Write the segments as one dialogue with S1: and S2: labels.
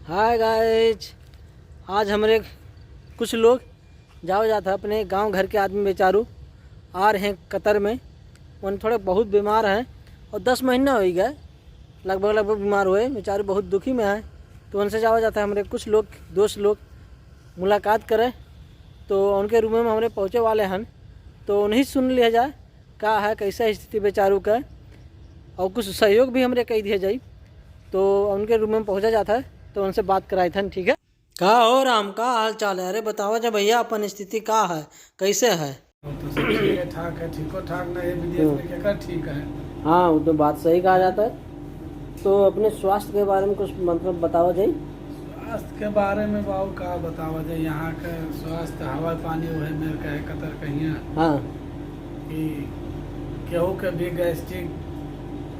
S1: Hi guys, आज हमारे कुछ लोग जाओ जाता अपने गांव घर के आदमी बेचारू आ रहे हैं कतर में। उन थोड़े बहुत बीमार हैं और 10 महीना हो गए लगभग बीमार हुए, बेचारे बहुत दुखी में हैं। तो उनसे जाओ जाता है हमारे कुछ लोग दोस्त लोग मुलाकात करें। तो उनके रूम में हमारे पहुँचे वाले हैं, तो उन्हीं सुन लिया जाए क्या है कैसा स्थिति बेचारू का, और कुछ सहयोग भी हमारे कही दिया जाए। तो उनके रूम में पहुँचा जाता है, तो उनसे बात कराई था। ठीक है, का हो राम, का हाल चाल है? अरे बताओ जब भैया अपन स्थिति का है, कैसे है?
S2: तो सब ठीक है, ठाक है, ठीको ठाक ना, ये विदेश में क्या कर ठीक है।
S1: हाँ, वो तो बात सही कहा जाता है। तो अपने स्वास्थ्य के बारे में कुछ मतलब बताओ जाए।
S2: स्वास्थ्य के बारे में बाबू का बतावा जाए, यहाँ का स्वास्थ्य हवा पानी वह मेरे का है कतर कहीं
S1: हाँ
S2: कि केहू के भी गैस्ट्रिक,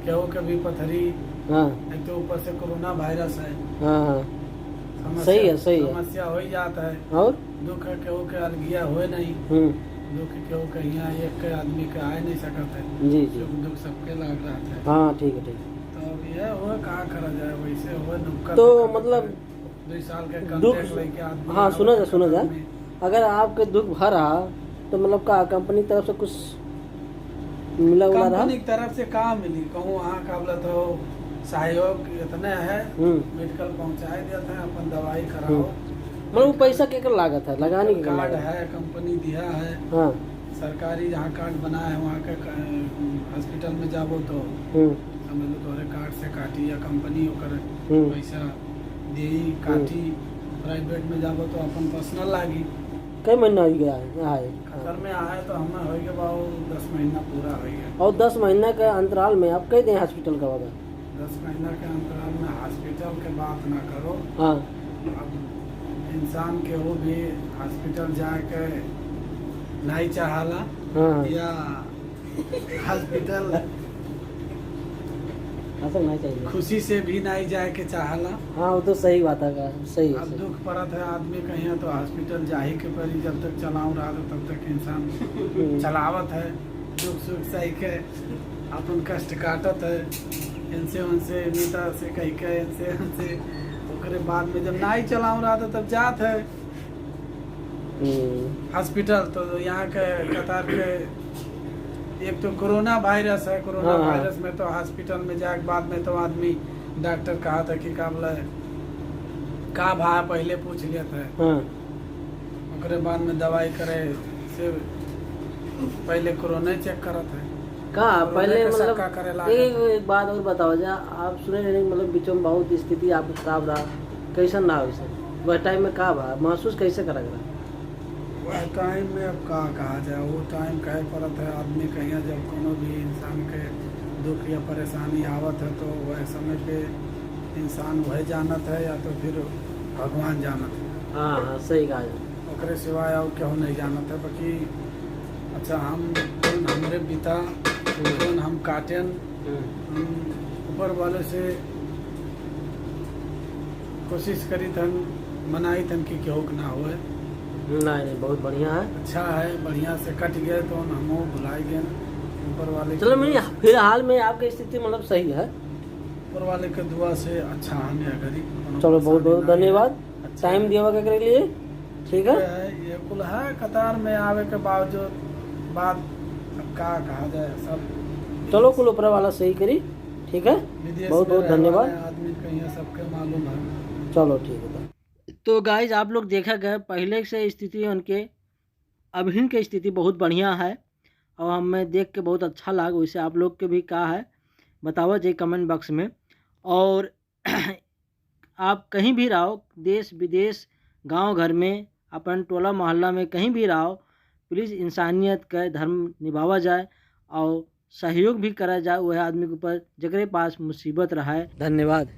S2: केहू के भी पथरी,
S1: हाँ
S2: एक तो ऊपर से कोरोना वायरस है।
S1: हाँ हाँ, सही है सही है।
S2: समस्या हो ही जाता है।
S1: और
S2: दुख है केहू के अलगिया हुए नहीं, दुख केहू के यहाँ एक के आदमी के आ नहीं सकता है।
S1: जी जी,
S2: सुख दुख सबके लग रहा है।
S1: हाँ ठीक है ठीक है।
S2: तो अब यह हुआ कहा करा जाए, वैसे हुआ नुक्कड़
S1: तो
S2: पे
S1: मतलब
S2: 2 साल के
S1: दुख,
S2: कॉन्ट्रैक्ट लेके आदमी
S1: हाँ सुना
S2: आवत
S1: जा,
S2: में।
S1: अगर आपके दुख भर रहा तो मतलब का कंपनी की तरफ से कुछ मिला उला रहा?
S2: कंपनी की तरफ से कहाँ मिली, कहूँ वहाँ का बोला तो सहयोग इतने है, मेडिकल पहुँचाए देते हैं, अपन दवाई कराओ।
S1: मतलब वो पैसा क्या लागत है लगाने की?
S2: कार्ड है, कंपनी दिया है।
S1: हाँ,
S2: सरकारी जहाँ कार्ड बना है वहाँ के हॉस्पिटल में जाबो तो समझ लो तोहरे कार्ड से काटी, या कंपनी होकर पैसा दी काटी। प्राइवेट में जाबो तो अपन पर्सनल लागी।
S1: कई महीना हो गया है यहाँ है?
S2: कतर में आए तो हमें हो गया बाबू 10 महीना पूरा हो गया।
S1: और 10 महीना के अंतराल में आप कई दिन हॉस्पिटल का होगा?
S2: 10 महीना के अंतराल में हॉस्पिटल के बात ना करो।
S1: हाँ,
S2: अब इंसान के वो भी हॉस्पिटल जाके नहीं चाहला,
S1: हाँ
S2: या हॉस्पिटल
S1: ऐसा नहीं चाहिए,
S2: खुशी से भी नहीं जाए के चाहला।
S1: हाँ वो तो सही बात है, सही है
S2: अब
S1: सही।
S2: दुख पड़त है आदमी कहीं तो हॉस्पिटल जाही के पड़ी, जब तक चलाऊ रहा तब तक इंसान चलावत है, दुख सुख सही के अपन कष्ट काटत है, इनसे उनसे नेता से कही के इनसे उनसे। ओकरे बाद में जब नहीं चलाऊ रहा था तब जात है हॉस्पिटल। तो यहाँ के कतार के एक तो कोरोना वायरस है, कोरोना
S1: हाँ,
S2: वायरस में तो हॉस्पिटल में जाए के बाद में तो आदमी डॉक्टर कहा था कि का बोला का भा पहले पूछ लेता है,
S1: हाँ,
S2: ओकरे बाद में दवाई करे से पहले कोरोना चेक करत है।
S1: का पहले
S2: कोरोना के
S1: मतलब
S2: शक्का करे लागत
S1: एक बात और बताओ जा, आप सुने नहीं मतलब बीचों में बहुत स्थिति आपकी खराब रहा, कैसन रहा वैसे? वह टाइम में का बा महसूस कैसे करा रहा?
S2: वह टाइम में अब का कहा जाए, वो टाइम कहे पड़त है आदमी कहीं जब कोनो भी इंसान के दुख या परेशानी आवत है तो वह समय पे इंसान वह जानत है या तो फिर भगवान जानत है।
S1: हाँ हाँ सही कहा जा।
S2: ओकरे सिवाय और केहू नहीं जानत है। बाकी अच्छा हम हमरे पिता हम काटेन, ऊपर वाले से कोशिश करी थन, मनाई थन कि केहू के ना होए।
S1: नहीं बहुत बढ़िया है,
S2: अच्छा है, बढ़िया से कट गए तो हम भुलाई गए ऊपर वाले।
S1: चलो मैं फिलहाल में आपकी स्थिति मतलब सही है,
S2: ऊपर वाले के दुआ से अच्छा हम या करी।
S1: चलो बहुत बहुत धन्यवाद टाइम दिया के लिए। ठीक है,
S2: ये कुल है कतार में आवे के बावजूद बात अब का कहा जाए, सब
S1: चलो कुल ऊपर वाला सही करी। ठीक है,
S2: विदेश
S1: बहुत
S2: में
S1: बहुत
S2: रहने
S1: धन्यवाद।
S2: वाले आदमी कहीं सबके मालूम है।
S1: चलो ठीक है। तो गाइज आप लोग देखा गया पहले से स्थिति उनके अभी की स्थिति बहुत बढ़िया है, और हमें देख के बहुत अच्छा लगा। वैसे आप लोग के भी कहा है बताओ जी कमेंट बॉक्स में। और आप कहीं भी रहो, देश विदेश गांव घर में अपन टोला मोहल्ला में कहीं भी रहो, प्लीज़ इंसानियत का धर्म निभावा जाए और सहयोग भी करा जाए वह आदमी के ऊपर जकरे पास मुसीबत रहा है। धन्यवाद।